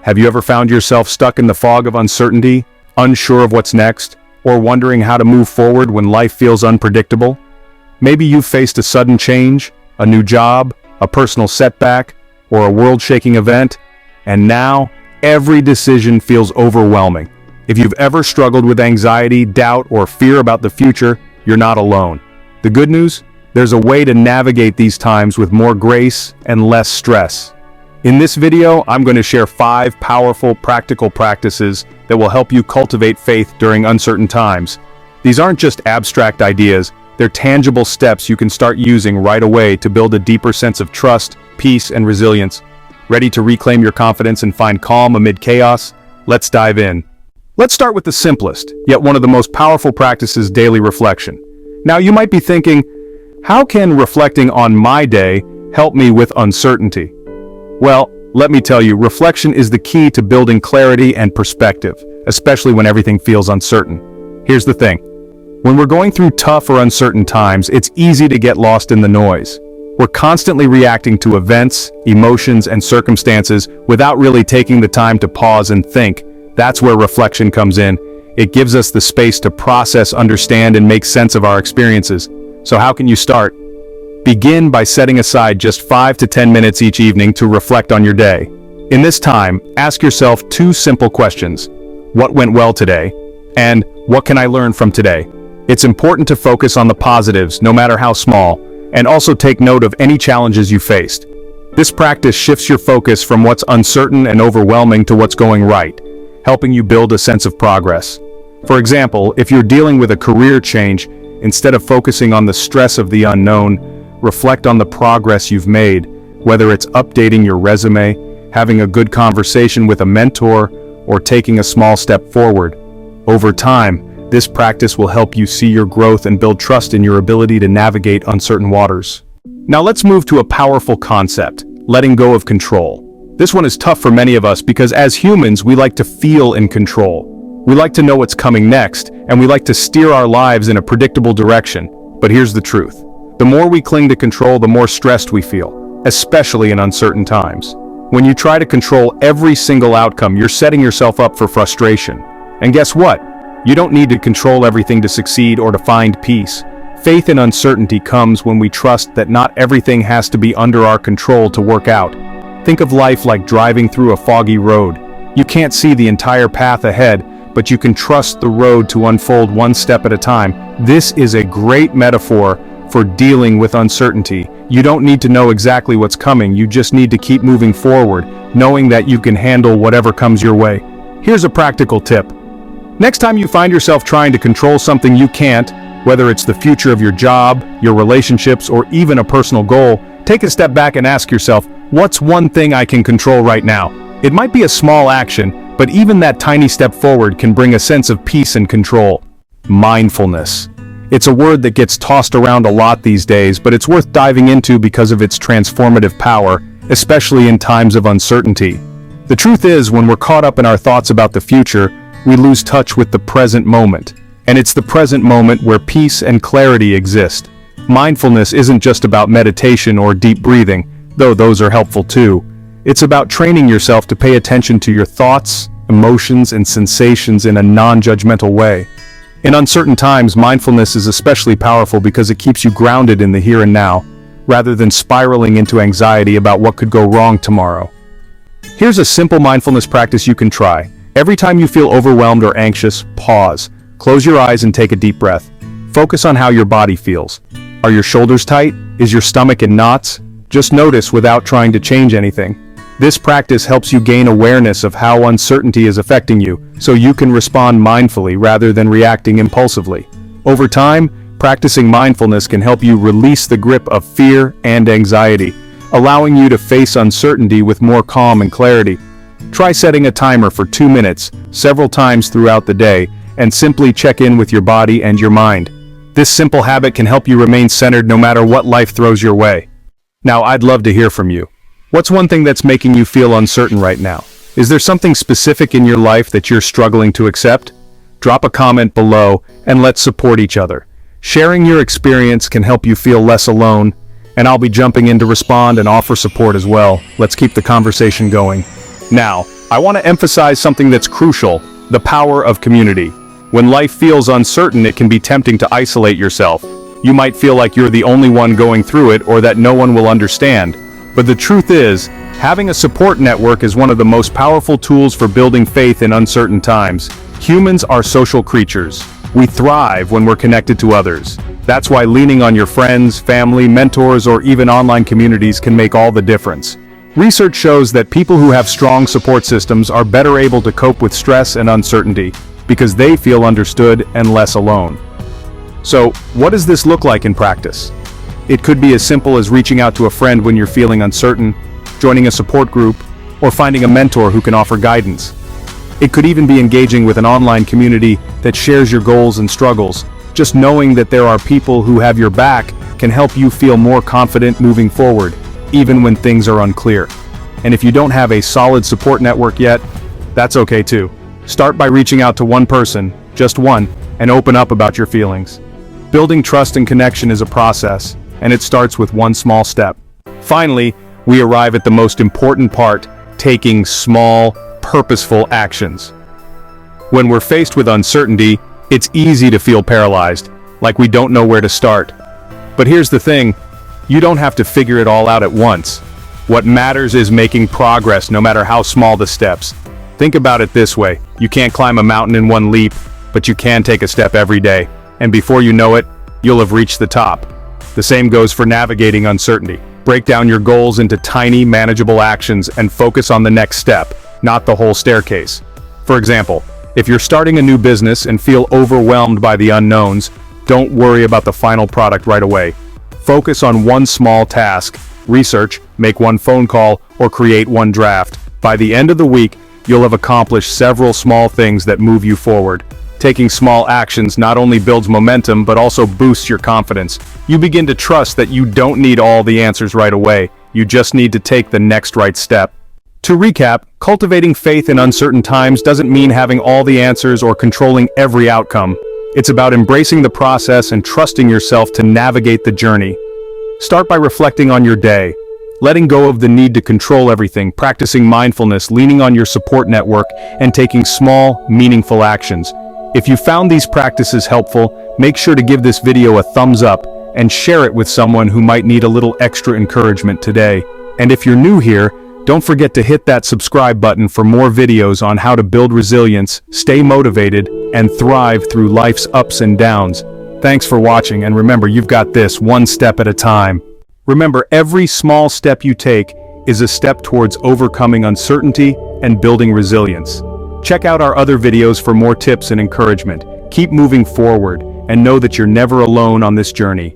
Have you ever found yourself stuck in the fog of uncertainty, unsure of what's next, or wondering how to move forward when life feels unpredictable? Maybe you've faced a sudden change, a new job, a personal setback, or a world-shaking event, and now every decision feels overwhelming. If you've ever struggled with anxiety, doubt, or fear about the future, you're not alone. The good news? There's a way to navigate these times with more grace and less stress. In this video, I'm going to share 5 powerful, practical practices that will help you cultivate faith during uncertain times. These aren't just abstract ideas, they're tangible steps you can start using right away to build a deeper sense of trust, peace, and resilience. Ready to reclaim your confidence and find calm amid chaos? Let's dive in. Let's start with the simplest, yet one of the most powerful practices: daily reflection. Now you might be thinking, how can reflecting on my day help me with uncertainty? Well, let me tell you, reflection is the key to building clarity and perspective, especially when everything feels uncertain. Here's the thing. When we're going through tough or uncertain times, it's easy to get lost in the noise. We're constantly reacting to events, emotions, and circumstances without really taking the time to pause and think. That's where reflection comes in. It gives us the space to process, understand, and make sense of our experiences. So how can you start? Begin by setting aside just 5 to 10 minutes each evening to reflect on your day. In this time, ask yourself 2 simple questions. What went well today? And what can I learn from today? It's important to focus on the positives, no matter how small, and also take note of any challenges you faced. This practice shifts your focus from what's uncertain and overwhelming to what's going right, helping you build a sense of progress. For example, if you're dealing with a career change, instead of focusing on the stress of the unknown, reflect on the progress you've made, whether it's updating your resume, having a good conversation with a mentor, or taking a small step forward. Over time, this practice will help you see your growth and build trust in your ability to navigate uncertain waters. Now let's move to a powerful concept: letting go of control. This one is tough for many of us because as humans, we like to feel in control. We like to know what's coming next, and we like to steer our lives in a predictable direction. But here's the truth. The more we cling to control, the more stressed we feel, especially in uncertain times. When you try to control every single outcome, you're setting yourself up for frustration. And guess what? You don't need to control everything to succeed or to find peace. Faith in uncertainty comes when we trust that not everything has to be under our control to work out. Think of life like driving through a foggy road. You can't see the entire path ahead, but you can trust the road to unfold one step at a time. This is a great metaphor for dealing with uncertainty. You don't need to know exactly what's coming, you just need to keep moving forward, knowing that you can handle whatever comes your way. Here's a practical tip. Next time you find yourself trying to control something you can't, whether it's the future of your job, your relationships, or even a personal goal, take a step back and ask yourself, what's one thing I can control right now? It might be a small action, but even that tiny step forward can bring a sense of peace and control. Mindfulness. It's a word that gets tossed around a lot these days, but it's worth diving into because of its transformative power, especially in times of uncertainty. The truth is, when we're caught up in our thoughts about the future, we lose touch with the present moment. And it's the present moment where peace and clarity exist. Mindfulness isn't just about meditation or deep breathing, though those are helpful too. It's about training yourself to pay attention to your thoughts, emotions, and sensations in a non-judgmental way. In uncertain times, mindfulness is especially powerful because it keeps you grounded in the here and now, rather than spiraling into anxiety about what could go wrong tomorrow. Here's a simple mindfulness practice you can try. Every time you feel overwhelmed or anxious, pause, close your eyes and take a deep breath. Focus on how your body feels. Are your shoulders tight? Is your stomach in knots? Just notice without trying to change anything. This practice helps you gain awareness of how uncertainty is affecting you, so you can respond mindfully rather than reacting impulsively. Over time, practicing mindfulness can help you release the grip of fear and anxiety, allowing you to face uncertainty with more calm and clarity. Try setting a timer for 2 minutes, several times throughout the day, and simply check in with your body and your mind. This simple habit can help you remain centered no matter what life throws your way. Now, I'd love to hear from you. What's one thing that's making you feel uncertain right now? Is there something specific in your life that you're struggling to accept? Drop a comment below and let's support each other. Sharing your experience can help you feel less alone, and I'll be jumping in to respond and offer support as well. Let's keep the conversation going. Now, I want to emphasize something that's crucial: the power of community. When life feels uncertain, it can be tempting to isolate yourself. You might feel like you're the only one going through it or that no one will understand. But the truth is, having a support network is one of the most powerful tools for building faith in uncertain times. Humans are social creatures. We thrive when we're connected to others. That's why leaning on your friends, family, mentors, or even online communities can make all the difference. Research shows that people who have strong support systems are better able to cope with stress and uncertainty because they feel understood and less alone. So, what does this look like in practice? It could be as simple as reaching out to a friend when you're feeling uncertain, joining a support group, or finding a mentor who can offer guidance. It could even be engaging with an online community that shares your goals and struggles. Just knowing that there are people who have your back can help you feel more confident moving forward, even when things are unclear. And if you don't have a solid support network yet, that's okay too. Start by reaching out to one person, just one, and open up about your feelings. Building trust and connection is a process, and it starts with one small step. Finally, we arrive at the most important part: taking small, purposeful actions. When we're faced with uncertainty, it's easy to feel paralyzed, like we don't know where to start. But here's the thing: you don't have to figure it all out at once. What matters is making progress, no matter how small the steps. Think about it this way: you can't climb a mountain in one leap, but you can take a step every day. And before you know it, you'll have reached the top. The same goes for navigating uncertainty. Break down your goals into tiny, manageable actions and focus on the next step, not the whole staircase. For example, if you're starting a new business and feel overwhelmed by the unknowns, don't worry about the final product right away. Focus on one small task: research, make one phone call, or create one draft. By the end of the week, you'll have accomplished several small things that move you forward. Taking small actions not only builds momentum but also boosts your confidence. You begin to trust that you don't need all the answers right away. You just need to take the next right step. To recap, cultivating faith in uncertain times doesn't mean having all the answers or controlling every outcome. It's about embracing the process and trusting yourself to navigate the journey. Start by reflecting on your day, letting go of the need to control everything, practicing mindfulness, leaning on your support network, and taking small, meaningful actions. If you found these practices helpful, make sure to give this video a thumbs up and share it with someone who might need a little extra encouragement today. And if you're new here, don't forget to hit that subscribe button for more videos on how to build resilience, stay motivated, and thrive through life's ups and downs. Thanks for watching, and remember, you've got this one step at a time. Remember, every small step you take is a step towards overcoming uncertainty and building resilience. Check out our other videos for more tips and encouragement. Keep moving forward, and know that you're never alone on this journey.